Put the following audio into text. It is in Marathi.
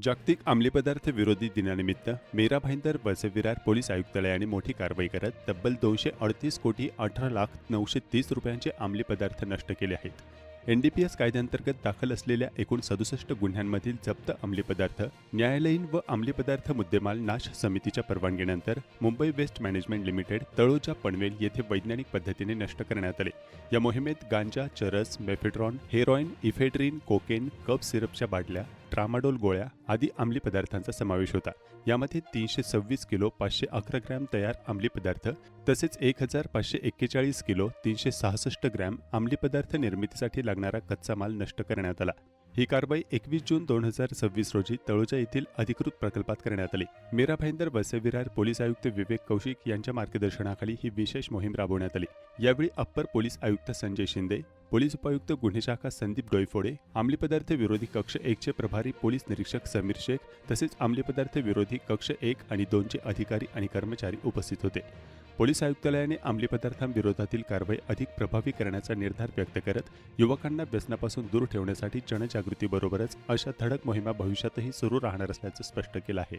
जागतिक अंमली पदार्थ विरोधी दिनानिमित्त मेरा भाईंदर बसविरार पोलीस आयुक्तालयाने मोठी कारवाई करत तब्बल 238,18,930 रुपयांचे अंमली पदार्थ नष्ट केले आहेत. एनडीपीएस कायद्याअंतर्गत दाखल असलेल्या एकूण 67 गुन्ह्यांमधील जप्त अंमली पदार्थ न्यायालयीन व अंमली पदार्थ मुद्देमाल नाश समितीच्या परवानगीनंतर Mumbai waste management limited Taloja Panvel येथे वैज्ञानिक पद्धतीने नष्ट करण्यात आले. या मोहिमेत गांजा, चरस, mephedrone, heroin, ephedrine, cocaine, cough सिरपच्या बाटल्या, ट्रामाडोल गोळ्या आदी अंमली पदार्थांचा समावेश होता. यामध्ये 326 किलो 511 ग्रॅम तयार अंमली पदार्थ तसेच 1541 किलो 366 ग्रॅम अंमली पदार्थ निर्मितीसाठी लागणारा कच्चा माल नष्ट करण्यात आला. ही कारवाई 21 जून 2026 रोजी तळोजा येथील अधिकृत प्रकल्पात करण्यात आली. मेरा भाईंदर बसविरार पोलीस आयुक्त विवेक कौशिक यांच्या मार्गदर्शनाखाली ही विशेष मोहीम राबवण्यात आली. यावेळी अप्पर पोलीस आयुक्त संजय शिंदे, पोलीस उपायुक्त गुन्हे शाखा संदीप डोईफोडे, अंमली पदार्थ विरोधी कक्ष 1 चे प्रभारी पोलीस निरीक्षक समीर शेख तसेच अंमली पदार्थ विरोधी कक्ष 1 आणि 2 चे अधिकारी आणि कर्मचारी उपस्थित होते. पोलीस आयुक्तालयाने अंमली पदार्थांविरोधातील कारवाई अधिक प्रभावी करण्याचा निर्धार व्यक्त करत युवकांना व्यसनापासून दूर ठेवण्यासाठी जनजागृतीबरोबरच अशा धडक मोहिमा भविष्यातही सुरू राहणार असल्याचं स्पष्ट केलं आहे.